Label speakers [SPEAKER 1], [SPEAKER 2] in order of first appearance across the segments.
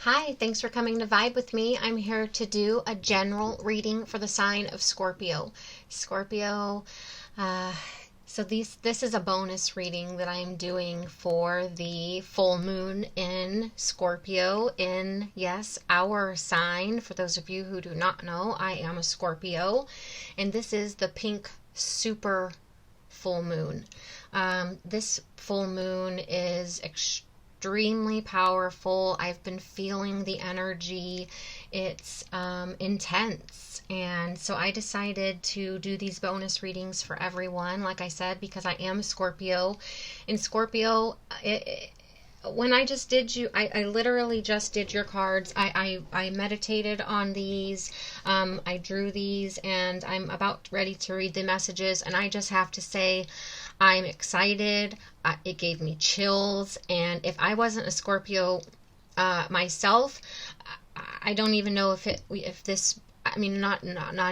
[SPEAKER 1] Hi, thanks for coming to Vibe with me. I'm here to do a general reading for the sign of Scorpio. Scorpio, uh, this is a bonus reading that I'm doing for the full moon in Scorpio in, yes, our sign. For those of you who do not know, I am a Scorpio, and this is the pink super full moon. This full moon is extremely powerful. I've been feeling the energy. It's intense. And so I decided to do these bonus readings for everyone, like I said, because I am a Scorpio. In Scorpio, when I just did I literally just did your cards. I meditated on these. I drew these, and I'm about ready to read the messages. And I just have to say, I'm excited. It gave me chills. And if I wasn't a Scorpio myself, I don't even know if this. I mean, not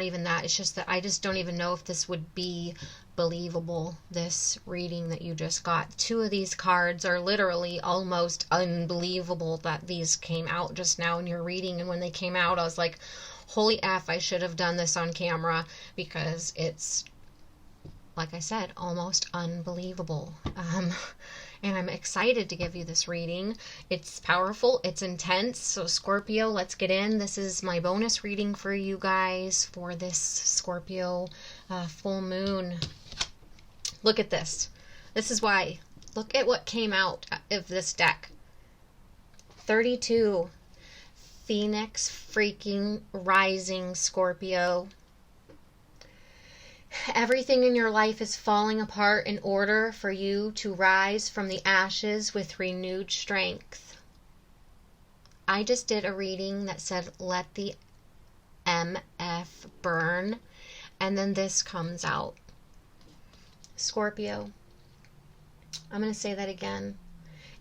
[SPEAKER 1] even that. It's just that I just don't even know if this would be believable, this reading that you just got. Two of these cards are literally almost unbelievable that these came out just now in your reading. And when they came out, I was like, holy F, I should have done this on camera, because it's, like I said, almost unbelievable. And I'm excited to give you this reading. It's powerful, it's intense. So Scorpio, let's get in. This is my bonus reading for you guys for this Scorpio full moon. Look at this. This is why. Look at what came out of this deck. 32. Phoenix freaking rising, Scorpio. Everything in your life is falling apart in order for you to rise from the ashes with renewed strength. I just did a reading that said, let the MF burn, and then this comes out. Scorpio, I'm going to say that again.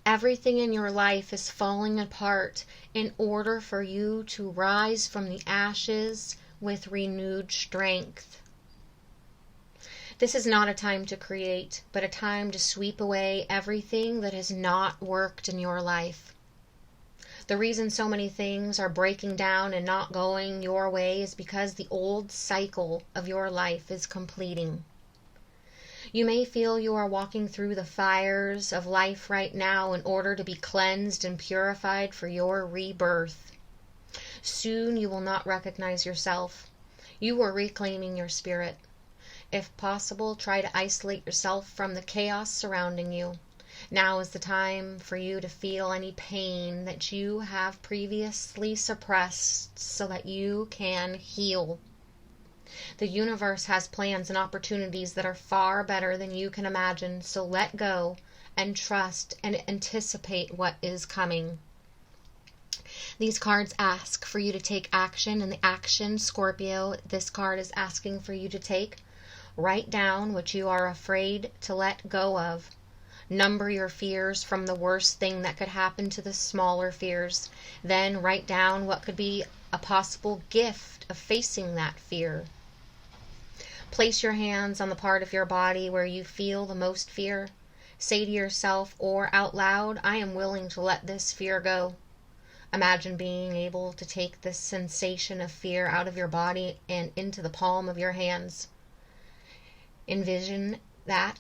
[SPEAKER 1] Everything in your life is falling apart in order for you to rise from the ashes with renewed strength. This is not a time to create, but a time to sweep away everything that has not worked in your life. The reason so many things are breaking down and not going your way is because the old cycle of your life is completing. You may feel you are walking through the fires of life right now in order to be cleansed and purified for your rebirth. Soon you will not recognize yourself. You are reclaiming your spirit. If possible, try to isolate yourself from the chaos surrounding you. Now is the time for you to feel any pain that you have previously suppressed so that you can heal. The universe has plans and opportunities that are far better than you can imagine, so let go and trust and anticipate what is coming. These cards ask for you to take action, and the action, Scorpio, this card is asking for you to take. Write down what you are afraid to let go of. Number your fears from the worst thing that could happen to the smaller fears. Then write down what could be a possible gift of facing that fear. Place your hands on the part of your body where you feel the most fear. Say to yourself or out loud, I am willing to let this fear go. Imagine being able to take this sensation of fear out of your body and into the palm of your hands. Envision that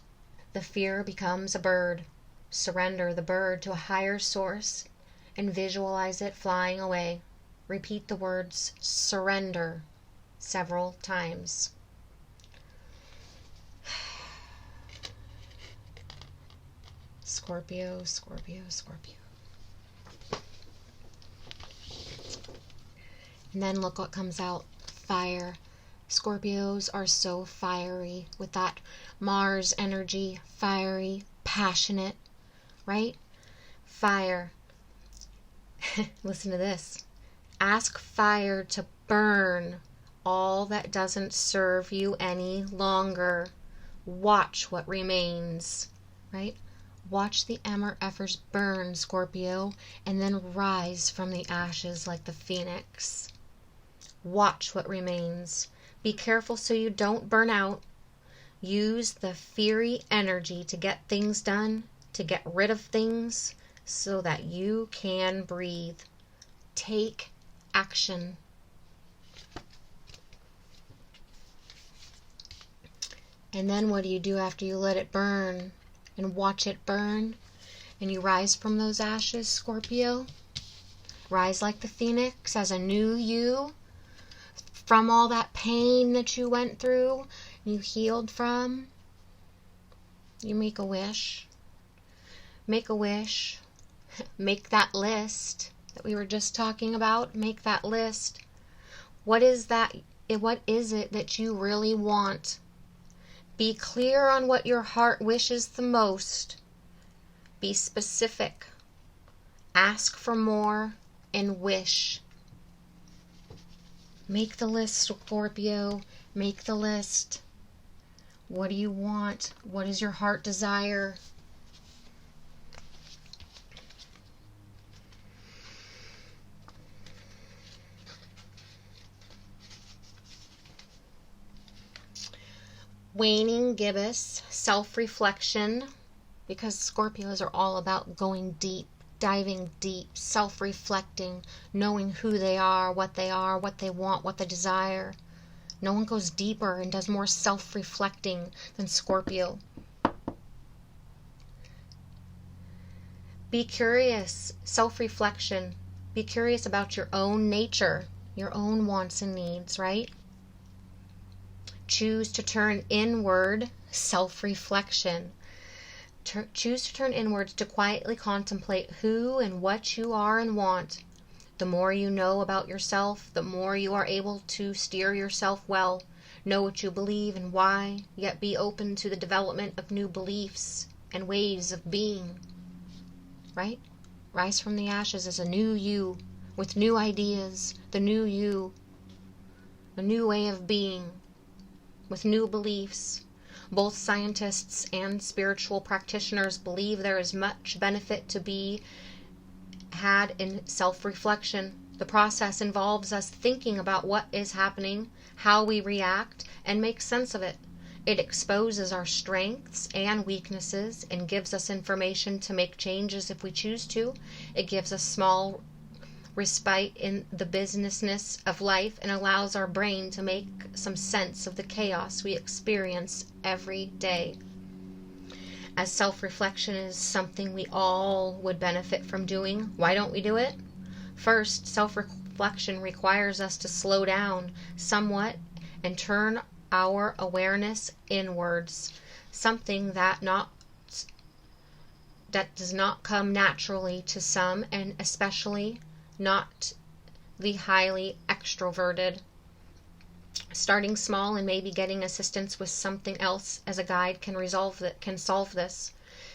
[SPEAKER 1] the fear becomes a bird. Surrender the bird to a higher source and visualize it flying away. Repeat the words surrender several times. Scorpio, Scorpio, Scorpio. And then look what comes out. Fire. Scorpios are so fiery with that Mars energy, fiery, passionate, right? Fire. Listen to this. Ask fire to burn all that doesn't serve you any longer. Watch what remains, right? Watch the emmer effers burn, Scorpio, and then rise from the ashes like the phoenix. Watch what remains. Be careful so you don't burn out. Use the fiery energy to get things done, to get rid of things, so that you can breathe. take action. And then what do you do after you let it burn and watch it burn? And you rise from those ashes, Scorpio. Rise like the phoenix as a new you from all that pain that you went through, you healed from. You make a wish. Make a wish. Make that list that we were just talking about. Make that list. What is that? What is it that you really want? Be clear on what your heart wishes the most. Be specific. Ask for more and wish. Make the list, Scorpio. Make the list. What do you want? What is your heart desire? Waning gibbous, self-reflection, because Scorpios are all about going deep, diving deep, self-reflecting, knowing who they are, what they want, what they desire. No one goes deeper and does more self-reflecting than Scorpio. Be curious, self-reflection. Be curious about your own nature, your own wants and needs, right? Choose to turn inward, self-reflection. Choose to turn inwards to quietly contemplate who and what you are and want. The more you know about yourself, the more you are able to steer yourself well. Know what you believe and why, yet be open to the development of new beliefs and ways of being. Right? Rise from the ashes as a new you, with new ideas, the new you, a new way of being, with new beliefs. Both scientists and spiritual practitioners believe there is much benefit to be had in self-reflection. The process involves us thinking about what is happening, how we react, and make sense of it. It exposes our strengths and weaknesses and gives us information to make changes if we choose to. It gives us small respite in the businessness of life and allows our brain to make some sense of the chaos we experience every day. As self-reflection is something we all would benefit from doing, why don't we do it? First, self-reflection requires us to slow down somewhat and turn our awareness inwards, something that does not come naturally to some, and especially not the highly extroverted. Starting small and maybe getting assistance with something else as a guide can solve this.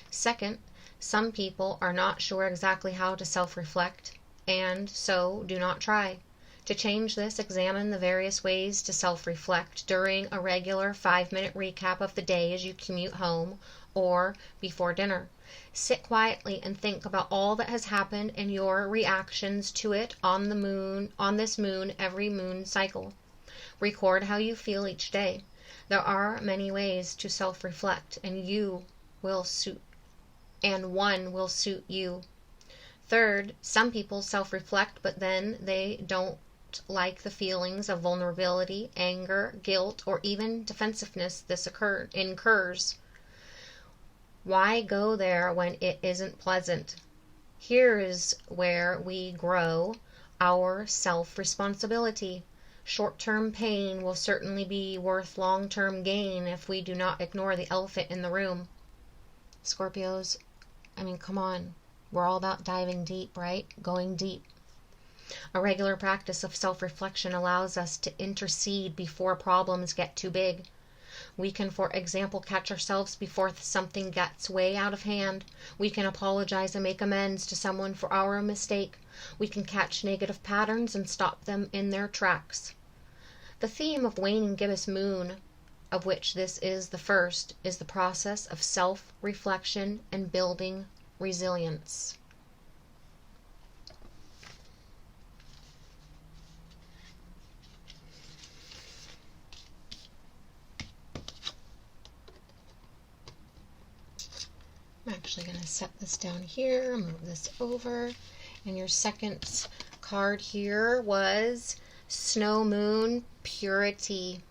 [SPEAKER 1] Second, some people are not sure exactly how to self-reflect and so do not try. To change this, examine the various ways to self-reflect during a regular 5-minute recap of the day as you commute home or before dinner. Sit quietly and think about all that has happened and your reactions to it on this moon, every moon cycle. Record how you feel each day. There are many ways to self-reflect, and one will suit you. Third, some people self-reflect, but then they don't like the feelings of vulnerability, anger, guilt, or even defensiveness this incurs. Why go there when it isn't pleasant? Here is where we grow our self-responsibility. Short-term pain will certainly be worth long-term gain if we do not ignore the elephant in the room. Scorpios, come on. We're all about diving deep, right? Going deep. A regular practice of self-reflection allows us to intercede before problems get too big. We can, for example, catch ourselves before something gets way out of hand. We can apologize and make amends to someone for our mistake. We can catch negative patterns and stop them in their tracks. The theme of waning gibbous moon, of which this is the first, is the process of self-reflection and building resilience. I'm actually going to set this down here, move this over, and your second card here was Snow Moon Purity.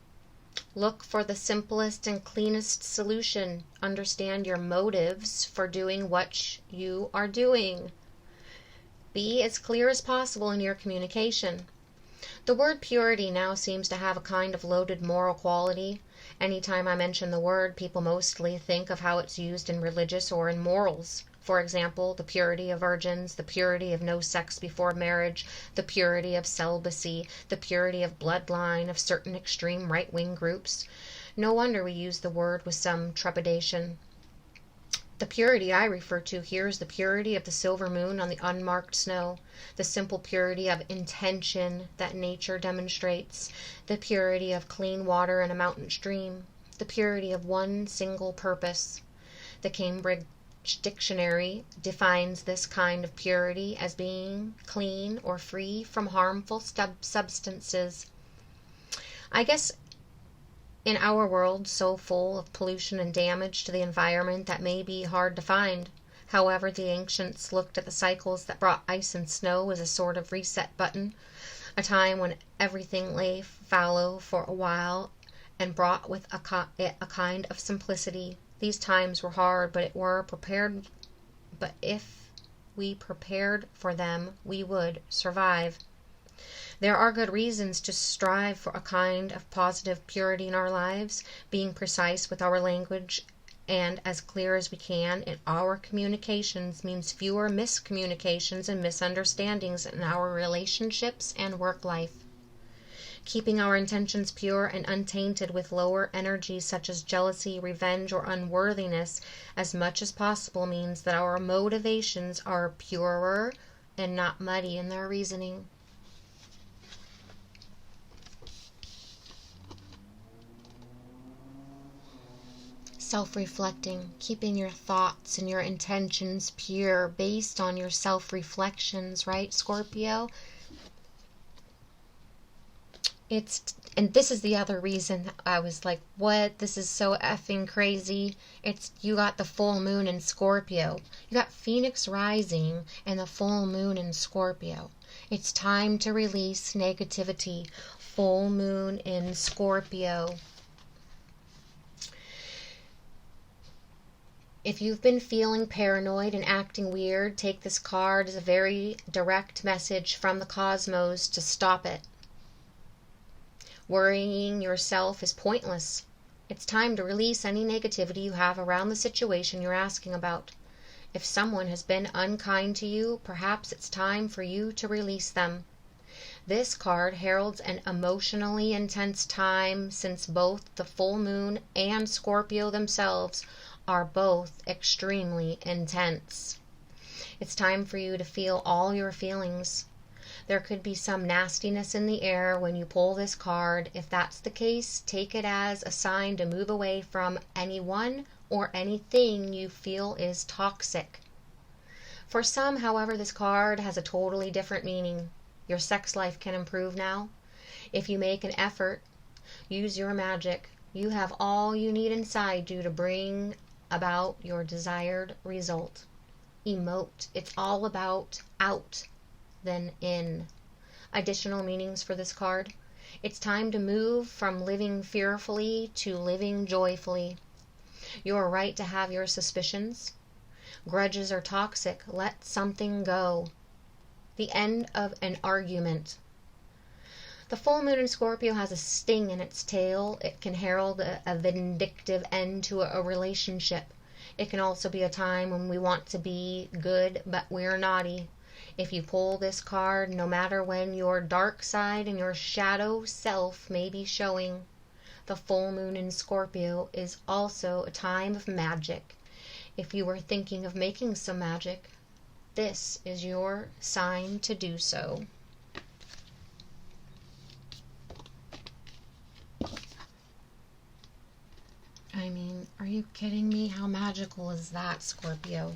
[SPEAKER 1] Look for the simplest and cleanest solution. Understand your motives for doing what you are doing. Be as clear as possible in your communication. The word purity now seems to have a kind of loaded moral quality. Anytime I mention the word, people mostly think of how it's used in religious or in morals. For example, the purity of virgins, the purity of no sex before marriage, the purity of celibacy, the purity of bloodline of certain extreme right-wing groups. No wonder we use the word with some trepidation. The purity I refer to here is the purity of the silver moon on the unmarked snow, the simple purity of intention that nature demonstrates, the purity of clean water in a mountain stream, the purity of one single purpose. The Cambridge Dictionary defines this kind of purity as being clean or free from harmful substances. I guess in our world so full of pollution and damage to the environment, that may be hard to find. However, the ancients looked at the cycles that brought ice and snow as a sort of reset button, a time when everything lay fallow for a while and brought with a kind of simplicity. These times were hard, but if we prepared for them, we would survive. There are good reasons to strive for a kind of positive purity in our lives, being precise with our language and as clear as we can in our communications means fewer miscommunications and misunderstandings in our relationships and work life. Keeping our intentions pure and untainted with lower energies such as jealousy, revenge, or unworthiness as much as possible means that our motivations are purer and not muddy in their reasoning. Self-reflecting, keeping your thoughts and your intentions pure based on your self-reflections, right, Scorpio? And this is the other reason I was like, what? This is so effing crazy. You got the full moon in Scorpio. You got Phoenix rising and the full moon in Scorpio. It's time to release negativity. Full moon in Scorpio. If you've been feeling paranoid and acting weird, take this card as a very direct message from the cosmos to stop it. Worrying yourself is pointless. It's time to release any negativity you have around the situation you're asking about. If someone has been unkind to you, perhaps it's time for you to release them. This card heralds an emotionally intense time since both the full moon and Scorpio themselves are both extremely intense. It's time for you to feel all your feelings. There could be some nastiness in the air when you pull this card. If that's the case, take it as a sign to move away from anyone or anything you feel is toxic. For some, however, this card has a totally different meaning. Your sex life can improve now. If you make an effort, use your magic. You have all you need inside you to bring about your desired result. Emote. It's all about out than in. Additional meanings for this card. It's time to move from living fearfully to living joyfully. You're right to have your suspicions. Grudges are toxic. Let something go. The end of an argument. The full moon in Scorpio has a sting in its tail. It can herald a vindictive end to a relationship. It can also be a time when we want to be good, but we're naughty. If you pull this card, no matter when your dark side and your shadow self may be showing, the full moon in Scorpio is also a time of magic. If you were thinking of making some magic, this is your sign to do so. I mean, are you kidding me? How magical is that, Scorpio?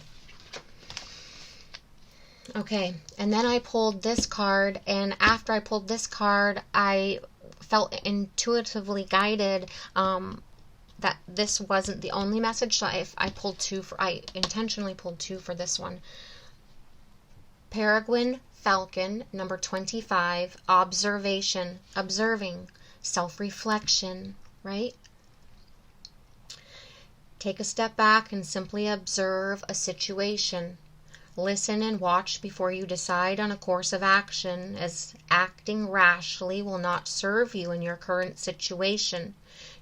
[SPEAKER 1] Okay, and then I pulled this card, and after I pulled this card, I felt intuitively guided that this wasn't the only message, so I intentionally pulled two for this one. Peregrine Falcon, number 25, observation, observing, self-reflection, right? Take a step back and simply observe a situation. Listen and watch before you decide on a course of action, as acting rashly will not serve you in your current situation.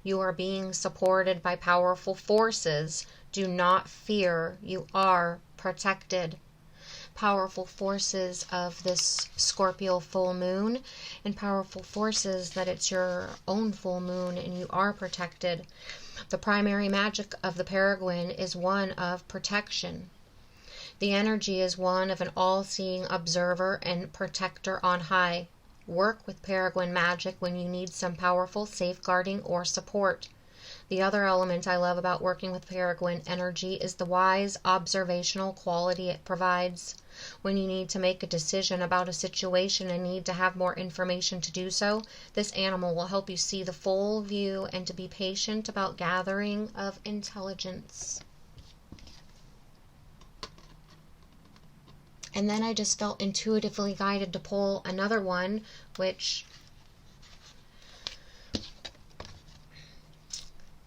[SPEAKER 1] You are being supported by powerful forces. Do not fear. You are protected. Powerful forces of this Scorpio full moon, and powerful forces that it's your own full moon and you are protected. The primary magic of the Peregrine is one of protection. The energy is one of an all-seeing observer and protector on high. Work with Peregrine magic when you need some powerful safeguarding or support. The other element I love about working with Peregrine energy is the wise observational quality it provides. When you need to make a decision about a situation and need to have more information to do so, this animal will help you see the full view and to be patient about gathering of intelligence. And then I just felt intuitively guided to pull another one, which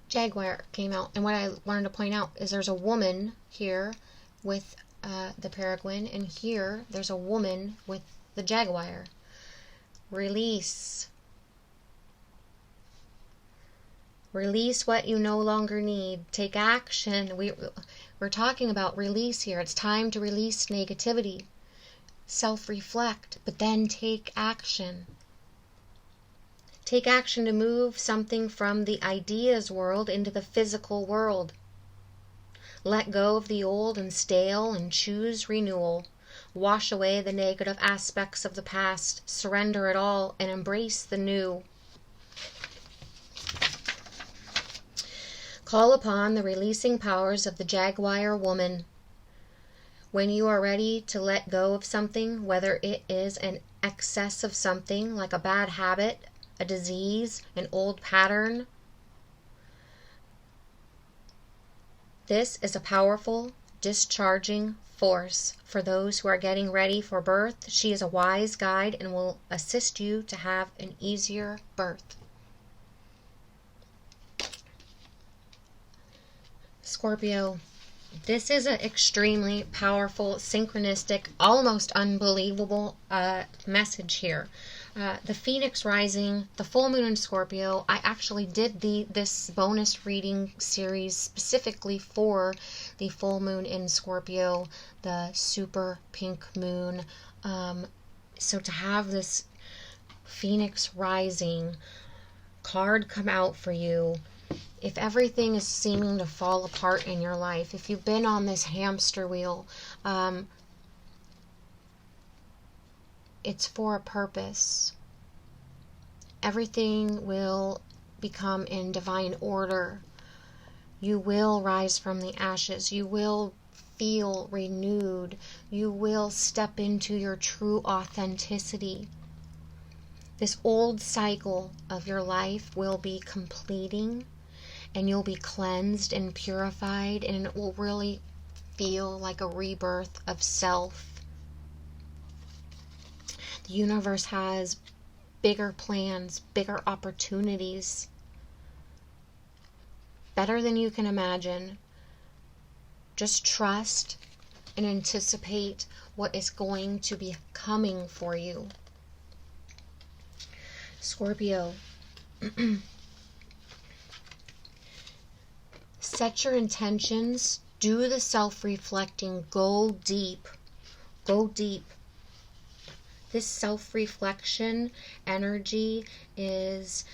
[SPEAKER 1] Jaguar came out. And what I wanted to point out is there's a woman here with the Peregrine, and here there's a woman with the Jaguar. Release. Release what you no longer need. Take action. We're talking about release here. It's time to release negativity. Self-reflect, but then take action. Take action to move something from the ideas world into the physical world. Let go of the old and stale and choose renewal. Wash away the negative aspects of the past. Surrender it all and embrace the new. Call upon the releasing powers of the Jaguar woman. When you are ready to let go of something, whether it is an excess of something like a bad habit, a disease, an old pattern, this is a powerful, discharging force for those who are getting ready for birth. She is a wise guide and will assist you to have an easier birth. Scorpio, this is an extremely powerful, synchronistic, almost unbelievable message here. The Phoenix rising, the full moon in Scorpio. I actually did this bonus reading series specifically for the full moon in Scorpio, the super pink moon. So to have this Phoenix rising card come out for you, if everything is seeming to fall apart in your life, if you've been on this hamster wheel, it's for a purpose. Everything will become in divine order. You will rise from the ashes. You will feel renewed. You will step into your true authenticity. This old cycle of your life will be completing, and you'll be cleansed and purified, and it will really feel like a rebirth of self. The universe has bigger plans, bigger opportunities, better than you can imagine. Just trust and anticipate what is going to be coming for you. Scorpio, set your intentions, do the self-reflecting, go deep. Go deep. This self-reflection energy is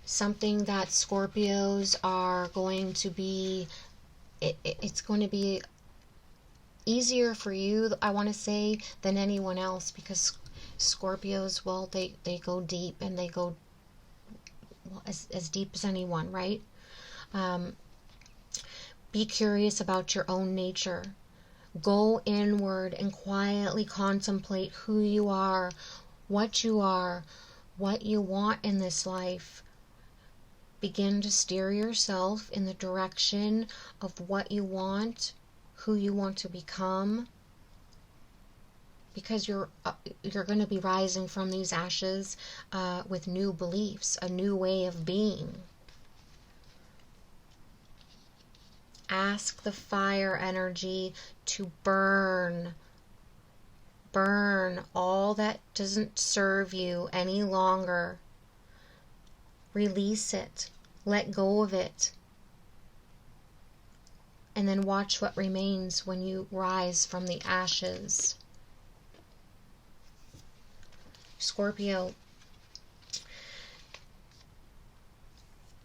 [SPEAKER 1] something that Scorpios are going to be, it's going to be easier for you, I want to say, than anyone else, because Scorpios, well, they go deep, and they go as deep as anyone, right? Be curious about your own nature. Go inward and quietly contemplate who you are, what you want in this life. Begin to steer yourself in the direction of what you want, who you want to become. because you're going to be rising from these ashes with new beliefs, a new way of being. Ask the fire energy to burn all that doesn't serve you any longer. Release it. Let go of it. And then watch what remains when you rise from the ashes. Scorpio,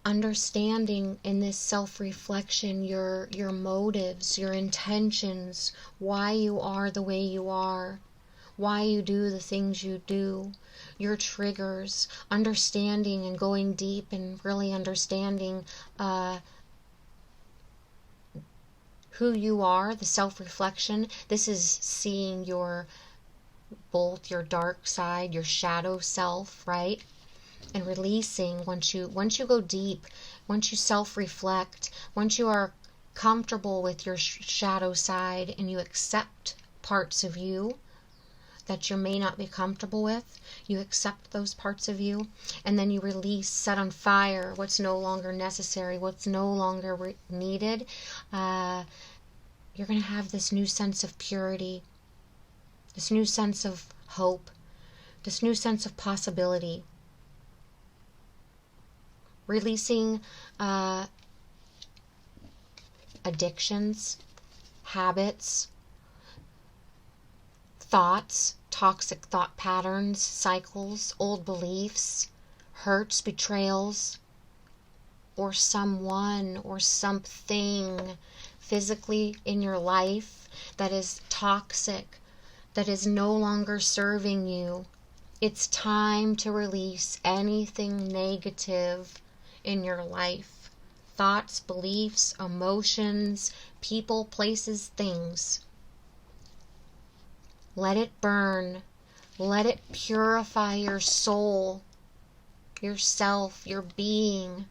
[SPEAKER 1] understanding in this self-reflection your motives, your intentions, why you are the way you are, why you do the things you do, your triggers, understanding and going deep and really understanding who you are, the self-reflection. This is seeing both your dark side, your shadow self, right? And releasing once you go deep, once you self-reflect, once you are comfortable with your shadow side and you accept parts of you that you may not be comfortable with, you accept those parts of you, and then you release, set on fire what's no longer necessary, what's no longer needed. You're going to have this new sense of purity, this new sense of hope, this new sense of possibility. Releasing addictions, habits, thoughts, toxic thought patterns, cycles, old beliefs, hurts, betrayals, or someone or something physically in your life that is toxic, that is no longer serving you. It's time to release anything negative in your life. Thoughts, beliefs, emotions, people, places, things. Let it burn. Let it purify your soul, yourself, your being.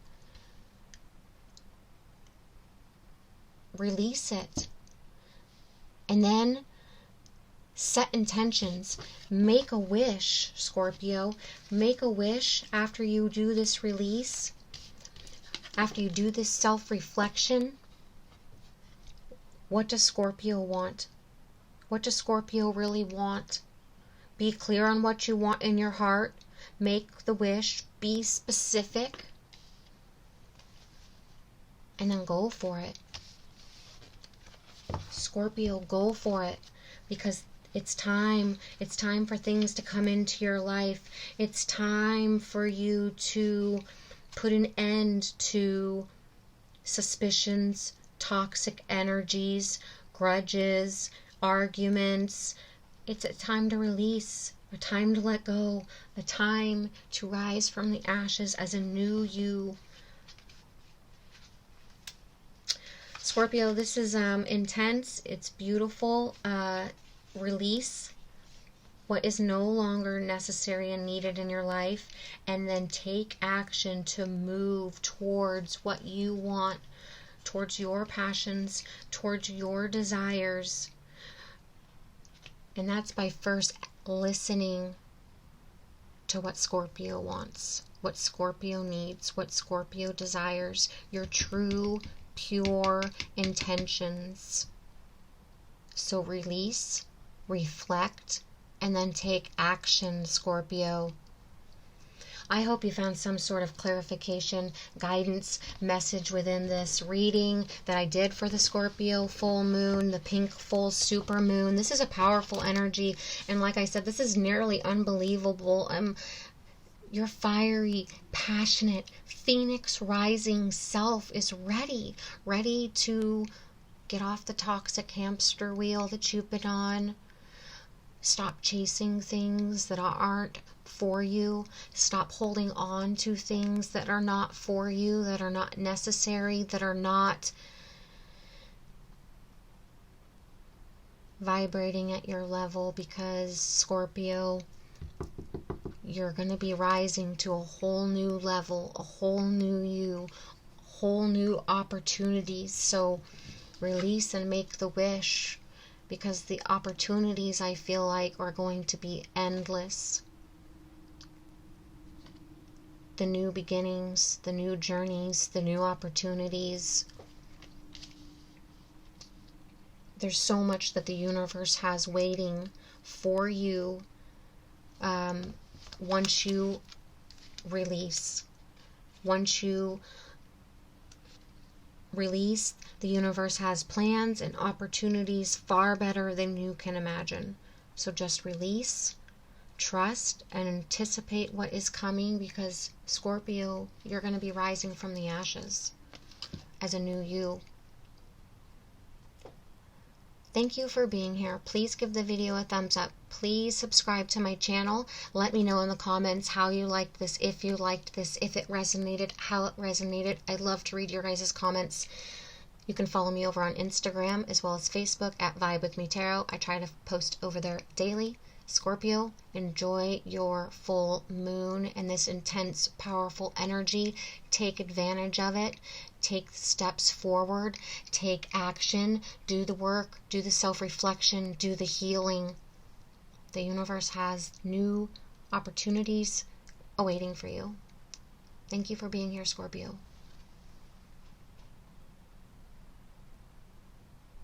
[SPEAKER 1] Release it. And then set intentions. Make a wish, Scorpio. Make a wish after you do this release, after you do this self-reflection. What does Scorpio want? What does Scorpio really want? Be clear on what you want in your heart. Make the wish. Be specific. And then go for it. Scorpio, go for it. Because it's time for things to come into your life. It's time for you to put an end to suspicions, toxic energies, grudges, arguments. It's a time to release, a time to let go, a time to rise from the ashes as a new you. Scorpio, this is intense. It's beautiful. Release what is no longer necessary and needed in your life, and then take action to move towards what you want, towards your passions, towards your desires. And that's by first listening to what Scorpio wants, what Scorpio needs, what Scorpio desires, your true, pure intentions. So release, reflect, and then take action, Scorpio. I hope you found some sort of clarification, guidance, message within this reading that I did for the Scorpio full moon, the pink full super moon. This is a powerful energy, and like I said, this is nearly unbelievable. Your fiery, passionate, phoenix rising self is ready to get off the toxic hamster wheel that you've been on. Stop chasing things that aren't for you. Stop holding on to things that are not for you, that are not necessary, that are not vibrating at your level, because Scorpio, you're going to be rising to a whole new level, a whole new you, whole new opportunities. So release and make the wish. because the opportunities, I feel like, are going to be endless. The new beginnings, the new journeys, the new opportunities. There's so much that the universe has waiting for you once you release. Once you release, the universe has plans and opportunities far better than you can imagine. So just release, trust, and anticipate what is coming, because Scorpio, you're going to be rising from the ashes as a new you. Thank you for being here. Please give the video a thumbs up. Please subscribe to my channel. Let me know in the comments how you liked this, if you liked this, if it resonated, how it resonated. I'd love to read your guys' comments. You can follow me over on Instagram as well as Facebook at Vibe With Me Tarot. I try to post over there daily. Scorpio, enjoy your full moon and this intense, powerful energy. Take advantage of it. Take steps forward. Take action. Do the work. Do the self-reflection. Do the healing. The universe has new opportunities awaiting for you. Thank you for being here, Scorpio.